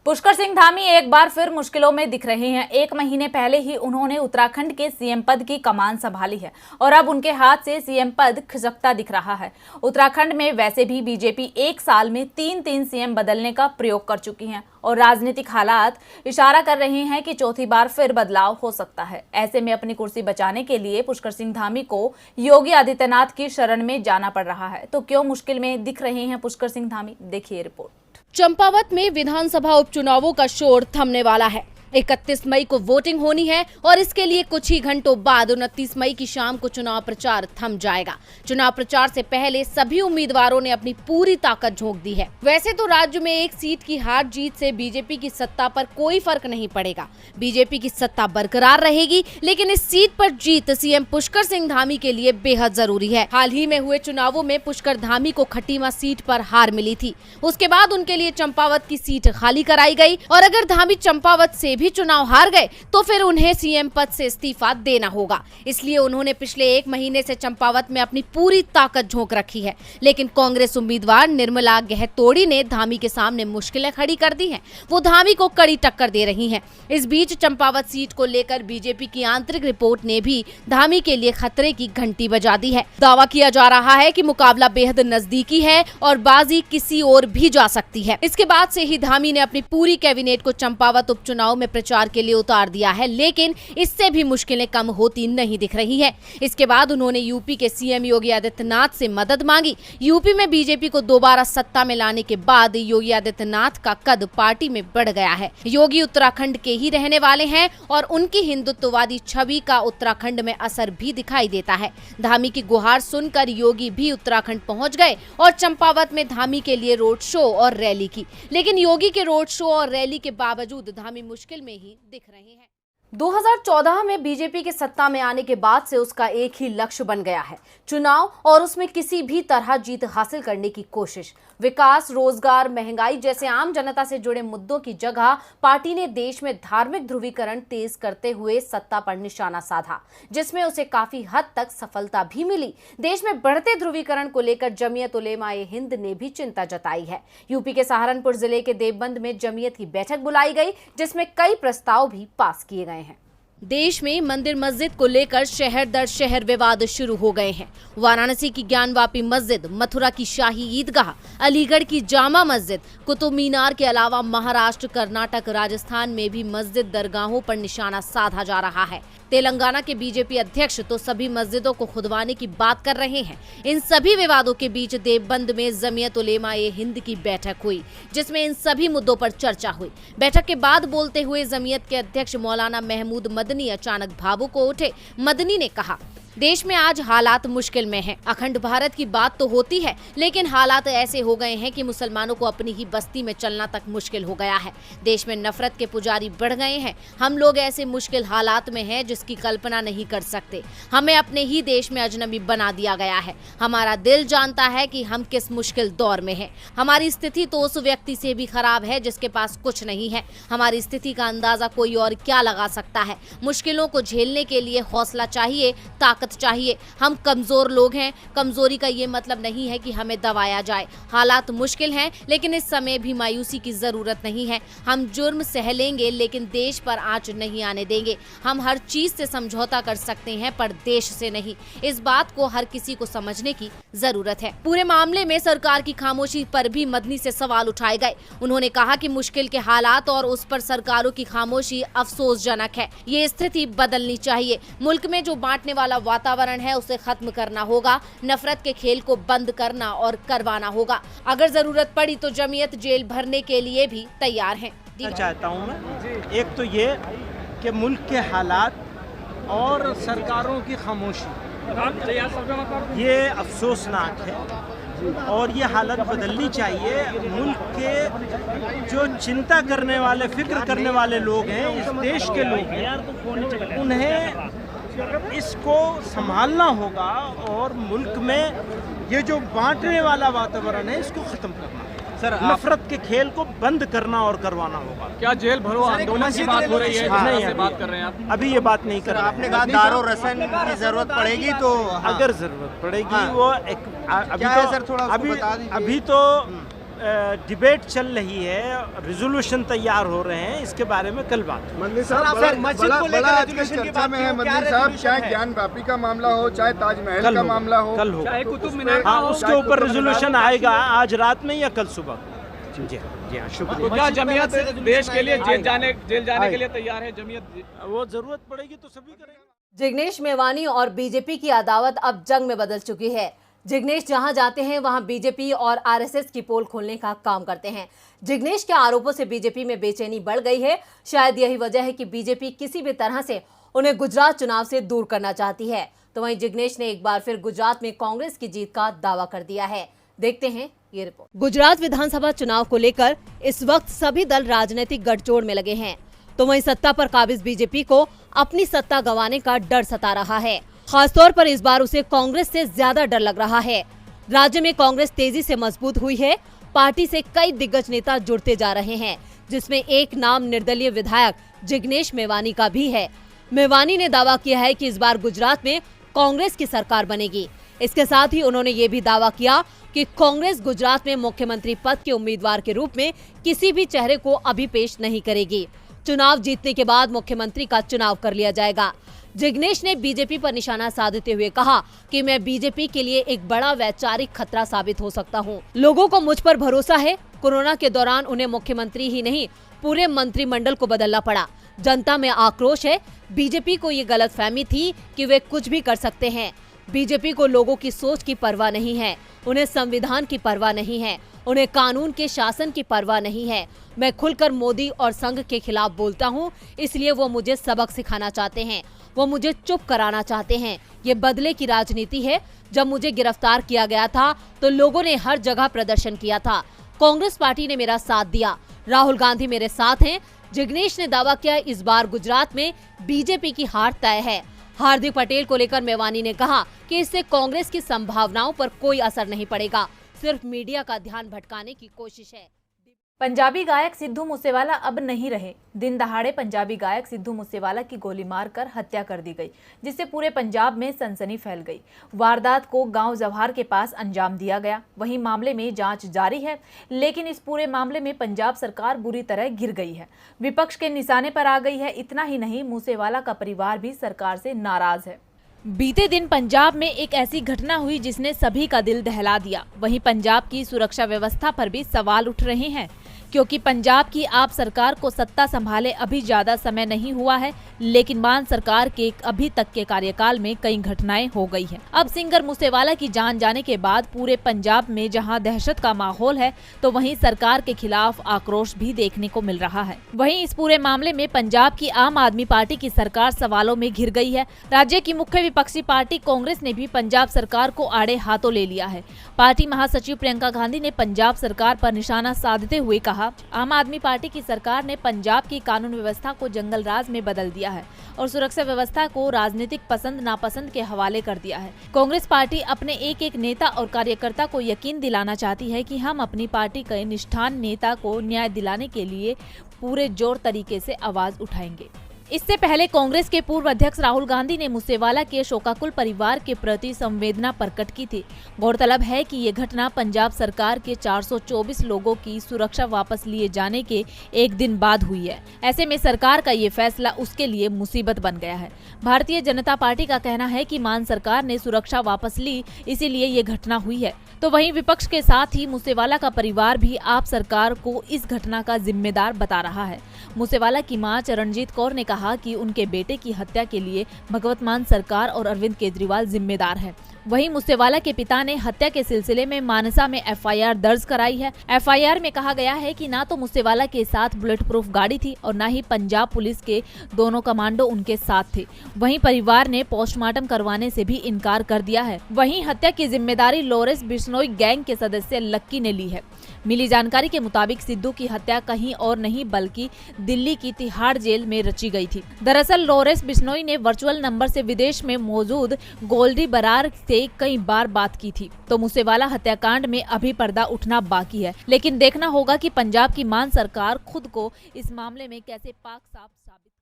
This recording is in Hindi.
पुष्कर सिंह धामी एक बार फिर मुश्किलों में दिख रहे हैं। 1 महीने पहले ही उन्होंने उत्तराखंड के सीएम पद की कमान संभाली है और अब उनके हाथ से सीएम पद खिसकता दिख रहा है। उत्तराखंड में वैसे भी बीजेपी 1 साल में 3 सीएम बदलने का प्रयोग कर चुकी है और राजनीतिक हालात इशारा कर रहे हैं कि चौथी बार फिर बदलाव हो सकता है। ऐसे में अपनी कुर्सी बचाने के लिए पुष्कर सिंह धामी को योगी आदित्यनाथ की शरण में जाना पड़ रहा है। तो क्यों मुश्किल में दिख रहे हैं पुष्कर सिंह धामी, देखिए रिपोर्ट। चंपावत में विधानसभा उपचुनावों का शोर थमने वाला है। 31 मई को वोटिंग होनी है और इसके लिए कुछ ही घंटों बाद 29 मई की शाम को चुनाव प्रचार थम जाएगा। चुनाव प्रचार से पहले सभी उम्मीदवारों ने अपनी पूरी ताकत झोंक दी है। वैसे तो राज्य में एक सीट की हार जीत से बीजेपी की सत्ता पर कोई फर्क नहीं पड़ेगा। बीजेपी की सत्ता बरकरार रहेगी, लेकिन इस सीट पर जीत सीएम पुष्कर सिंह धामी के लिए बेहद जरूरी है। हाल ही में हुए चुनावों में पुष्कर धामी को खटीमा सीट पर हार मिली थी। उसके बाद उनके लिए चंपावत की सीट खाली कराई गई और अगर धामी चंपावत से भी चुनाव हार गए तो फिर उन्हें सीएम पद से इस्तीफा देना होगा। इसलिए उन्होंने पिछले 1 महीने से चंपावत में अपनी पूरी ताकत झोंक रखी है। लेकिन कांग्रेस उम्मीदवार निर्मला गहतोड़ी ने धामी के सामने मुश्किलें खड़ी कर दी हैं। वो धामी को कड़ी टक्कर दे रही हैं। इस बीच चंपावत सीट को लेकर बीजेपी की आंतरिक रिपोर्ट ने भी धामी के लिए खतरे की घंटी बजा दी है। दावा किया जा रहा है कि मुकाबला बेहद नजदीकी है और बाजी किसी और भी जा सकती है। इसके बाद से ही धामी ने अपनी पूरी कैबिनेट को चंपावत उपचुनाव में प्रचार के लिए उतार दिया है, लेकिन इससे भी मुश्किलें कम होती नहीं दिख रही है। इसके बाद उन्होंने यूपी के सीएम योगी आदित्यनाथ से मदद मांगी। यूपी में बीजेपी को दोबारा सत्ता में लाने के बाद योगी आदित्यनाथ का कद पार्टी में बढ़ गया है। योगी उत्तराखंड के ही रहने वाले हैं और उनकी हिंदुत्ववादी छवि का उत्तराखंड में असर भी दिखाई देता है। धामी की गुहार सुनकर योगी भी उत्तराखंड पहुंच गए और चंपावत में धामी के लिए रोड शो और रैली की। लेकिन योगी के रोड शो और रैली के बावजूद धामी मुश्किल में ही दिख रहे हैं। 2014 में बीजेपी के सत्ता में आने के बाद से उसका एक ही लक्ष्य बन गया है, चुनाव और उसमें किसी भी तरह जीत हासिल करने की कोशिश। विकास, रोजगार, महंगाई जैसे आम जनता से जुड़े मुद्दों की जगह पार्टी ने देश में धार्मिक ध्रुवीकरण तेज करते हुए सत्ता पर निशाना साधा, जिसमें उसे काफी हद तक सफलता भी मिली। देश में बढ़ते ध्रुवीकरण को लेकर जमीयत उलेमा-ए-हिंद ने भी चिंता जताई है। यूपी के सहारनपुर जिले के देवबंद में जमीयत की बैठक बुलाई गई, जिसमें कई प्रस्ताव भी पास किए गए हैं। देश में मंदिर मस्जिद को लेकर शहर दर शहर विवाद शुरू हो गए हैं। वाराणसी की ज्ञानवापी मस्जिद, मथुरा की शाही ईदगाह, अलीगढ़ की जामा मस्जिद, कुतुब मीनार के अलावा महाराष्ट्र, कर्नाटक, राजस्थान में भी मस्जिद दरगाहों पर निशाना साधा जा रहा है। तेलंगाना के बीजेपी अध्यक्ष तो सभी मस्जिदों को खुदवाने की बात कर रहे हैं। इन सभी विवादों के बीच देवबंद में जमीयत उलेमा-ए-हिंद की बैठक हुई, जिसमें इन सभी मुद्दों पर चर्चा हुई। बैठक के बाद बोलते हुए जमीयत के अध्यक्ष मौलाना महमूद मदनी अचानक भावुक हो उठे। मदनी ने कहा, देश में आज हालात मुश्किल में हैं। अखंड भारत की बात तो होती है, लेकिन हालात ऐसे हो गए हैं कि मुसलमानों को अपनी ही बस्ती में चलना तक मुश्किल हो गया है। देश में नफरत के पुजारी बढ़ गए हैं। हम लोग ऐसे मुश्किल हालात में हैं जिसकी कल्पना नहीं कर सकते। हमें अपने ही देश में अजनबी बना दिया गया है। हमारा दिल जानता है कि हम किस मुश्किल दौर में हैं। हमारी स्थिति तो उस व्यक्ति से भी खराब है जिसके पास कुछ नहीं है। हमारी स्थिति का अंदाजा कोई और क्या लगा सकता है। मुश्किलों को झेलने के लिए हौसला चाहिए, ताकत चाहिए। हम कमजोर लोग हैं। कमजोरी का ये मतलब नहीं है कि हमें दबाया जाए। हालात मुश्किल हैं, लेकिन इस समय भी मायूसी की जरूरत नहीं है। हम जुर्म सह लेंगे, लेकिन देश पर आंच नहीं आने देंगे। हम हर चीज से समझौता कर सकते हैं, पर देश से नहीं। इस बात को हर किसी को समझने की जरूरत है। पूरे मामले में सरकार की खामोशी पर भी मदनी से सवाल उठाए गए। उन्होंने कहा कि मुश्किल के हालात और उस पर सरकारों की खामोशी अफसोसजनक है। ये स्थिति बदलनी चाहिए। मुल्क में जो बांटने वाला वातावरण है उसे खत्म करना होगा। नफरत के खेल को बंद करना और करवाना होगा। अगर जरूरत पड़ी तो जमीयत जेल भरने के लिए भी तैयार है। चाहता हूँ मैं, एक तो ये कि मुल्क के हालात और सरकारों की खामोशी ये अफसोसनाक है और ये हालत बदलनी चाहिए। मुल्क के जो चिंता करने वाले, फिक्र करने वाले लोग हैं, इस देश के लोग हैं, उन्हें इसको संभालना होगा और मुल्क में ये जो बांटने वाला वातावरण है इसको खत्म करना सर, नफरत के खेल को बंद करना और करवाना होगा। क्या जेल भरो आंदोलन की बात हो रही है? नहीं, बात कर रहे हैं आप? अभी ये बात नहीं कर रहे। आपने कहा दारो रसन की जरूरत पड़ेगी तो अगर जरूरत पड़ेगी वो एक अभी तो डिबेट चल रही है, रिजोल्यूशन तैयार हो रहे हैं, इसके बारे में कल बात होगी। मंदिर साहब बड़ा आजकल चर्चा में है मंदिर साहब, चाहे ज्ञान वापी का मामला हो, चाहे ताजमहल का मामला हो, कल हो, चाहे कुतुब मीनार, हाँ उसके ऊपर रिजोल्यूशन आएगा आज रात में या कल सुबह। जी हाँ तो शुक्रिया। क्या जमीयत देश के लिए जेल जाने के लिए तैयार है? जमीयत वो जरूरत पड़ेगी तो सभी करेंगे। जिग्नेश मेवानी और बीजेपी की अदावत अब जंग में बदल चुकी है। जिग्नेश जहां जाते हैं वहां बीजेपी और आरएसएस की पोल खोलने का काम करते हैं। जिग्नेश के आरोपों से बीजेपी में बेचैनी बढ़ गई है। शायद यही वजह है कि बीजेपी किसी भी तरह से उन्हें गुजरात चुनाव से दूर करना चाहती है। तो वहीं जिग्नेश ने एक बार फिर गुजरात में कांग्रेस की जीत का दावा कर दिया है। देखते हैं ये रिपोर्ट। गुजरात विधानसभा चुनाव को लेकर इस वक्त सभी दल राजनीतिक गठजोड़ में लगे हैं, तो वहीं सत्ता पर काबिज बीजेपी को अपनी सत्ता गंवाने का डर सता रहा है। खासतौर पर इस बार उसे कांग्रेस से ज्यादा डर लग रहा है। राज्य में कांग्रेस तेजी से मजबूत हुई है। पार्टी से कई दिग्गज नेता जुड़ते जा रहे हैं, जिसमें एक नाम निर्दलीय विधायक जिग्नेश मेवानी का भी है। मेवानी ने दावा किया है कि इस बार गुजरात में कांग्रेस की सरकार बनेगी। इसके साथ ही उन्होंने ये भी दावा किया कि कांग्रेस गुजरात में मुख्यमंत्री पद के उम्मीदवार के रूप में किसी भी चेहरे को अभी पेश नहीं करेगी। चुनाव जीतने के बाद मुख्यमंत्री का चुनाव कर लिया जाएगा। जिग्नेश ने बीजेपी पर निशाना साधते हुए कहा कि मैं बीजेपी के लिए एक बड़ा वैचारिक खतरा साबित हो सकता हूं। लोगों को मुझ पर भरोसा है। कोरोना के दौरान उन्हें मुख्यमंत्री ही नहीं पूरे मंत्रिमंडल को बदलना पड़ा। जनता में आक्रोश है। बीजेपी को ये गलतफहमी थी कि वे कुछ भी कर सकते हैं। बीजेपी को लोगों की सोच की परवाह नहीं है, उन्हें संविधान की परवाह नहीं है, उन्हें कानून के शासन की परवाह नहीं है। मैं खुलकर मोदी और संघ के खिलाफ बोलता हूं, इसलिए वो मुझे सबक सिखाना चाहते हैं, वो मुझे चुप कराना चाहते हैं। ये बदले की राजनीति है। जब मुझे गिरफ्तार किया गया था तो लोगों ने हर जगह प्रदर्शन किया था। कांग्रेस पार्टी ने मेरा साथ दिया। राहुल गांधी मेरे साथ हैं। जिग्नेश ने दावा किया इस बार गुजरात में बीजेपी की हार तय है। हार्दिक पटेल को लेकर मेवानी ने कहा कि इससे कांग्रेस की संभावनाओं पर कोई असर नहीं पड़ेगा, सिर्फ मीडिया का ध्यान भटकाने की कोशिश है। पंजाबी गायक सिद्धू मूसेवाला अब नहीं रहे। दिन दहाड़े पंजाबी गायक सिद्धू मूसेवाला की गोली मारकर हत्या कर दी गई, जिससे पूरे पंजाब में सनसनी फैल गई। वारदात को गांव जवाहर के पास अंजाम दिया गया। वहीं मामले में जांच जारी है, लेकिन इस पूरे मामले में पंजाब सरकार बुरी तरह गिर गई है, विपक्ष के निशाने पर आ गई है। इतना ही नहीं, मूसेवाला का परिवार भी सरकार से नाराज है। बीते दिन पंजाब में एक ऐसी घटना हुई जिसने सभी का दिल दहला दिया। वहीं पंजाब की सुरक्षा व्यवस्था पर भी सवाल उठ रहे हैं, क्योंकि पंजाब की आप सरकार को सत्ता संभाले अभी ज्यादा समय नहीं हुआ है, लेकिन मान सरकार के अभी तक के कार्यकाल में कई घटनाएं हो गई हैं। अब सिंगर मूसेवाला की जान जाने के बाद पूरे पंजाब में जहां दहशत का माहौल है, तो वहीं सरकार के खिलाफ आक्रोश भी देखने को मिल रहा है। वहीं इस पूरे मामले में पंजाब की आम आदमी पार्टी की सरकार सवालों में घिर गई है। राज्य की मुख्य विपक्षी पार्टी कांग्रेस ने भी पंजाब सरकार को आड़े हाथों ले लिया है। पार्टी महासचिव प्रियंका गांधी ने पंजाब सरकार पर निशाना साधते हुए कहा, आम आदमी पार्टी की सरकार ने पंजाब की कानून व्यवस्था को जंगल राज में बदल दिया है और सुरक्षा व्यवस्था को राजनीतिक पसंद नापसंद के हवाले कर दिया है। कांग्रेस पार्टी अपने एक एक नेता और कार्यकर्ता को यकीन दिलाना चाहती है कि हम अपनी पार्टी के निष्ठान नेता को न्याय दिलाने के लिए पूरे जोर तरीके से आवाज उठाएंगे। इससे पहले कांग्रेस के पूर्व अध्यक्ष राहुल गांधी ने मूसेवाला के शोकाकुल परिवार के प्रति संवेदना प्रकट की थी। गौरतलब है कि ये घटना पंजाब सरकार के 424 लोगों की सुरक्षा वापस लिए जाने के एक दिन बाद हुई है। ऐसे में सरकार का ये फैसला उसके लिए मुसीबत बन गया है। भारतीय जनता पार्टी का कहना है कि मान सरकार ने सुरक्षा वापस ली, इसीलिए ये घटना हुई है। तो वहीं विपक्ष के साथ ही मूसेवाला का परिवार भी आप सरकार को इस घटना का जिम्मेदार बता रहा है। मूसेवाला की मां चरणजीत कौर ने कहा कि उनके बेटे की हत्या के लिए भगवत मान सरकार और अरविंद केजरीवाल जिम्मेदार है। वहीं मूसेवाला के पिता ने हत्या के सिलसिले में मानसा में एफआईआर दर्ज कराई है। एफआईआर में कहा गया है कि ना तो मूसेवाला के साथ बुलेट प्रूफ गाड़ी थी और ना ही पंजाब पुलिस के दोनों कमांडो उनके साथ थे। वहीं परिवार ने पोस्टमार्टम करवाने से भी इनकार कर दिया है। वहीं हत्या की जिम्मेदारी लॉरेंस बिश्नोई गैंग के सदस्य लक्की ने ली है। मिली जानकारी के मुताबिक सिद्धू की हत्या कहीं और नहीं बल्कि दिल्ली की तिहाड़ जेल में रची गई थी। दरअसल लॉरेंस बिश्नोई ने वर्चुअल नंबर से विदेश में मौजूद गोल्डी बरार से कई बार बात की थी। तो मूसेवाला हत्याकांड में अभी पर्दा उठना बाकी है, लेकिन देखना होगा कि पंजाब की मान सरकार खुद को इस मामले में कैसे पाक साफ साबित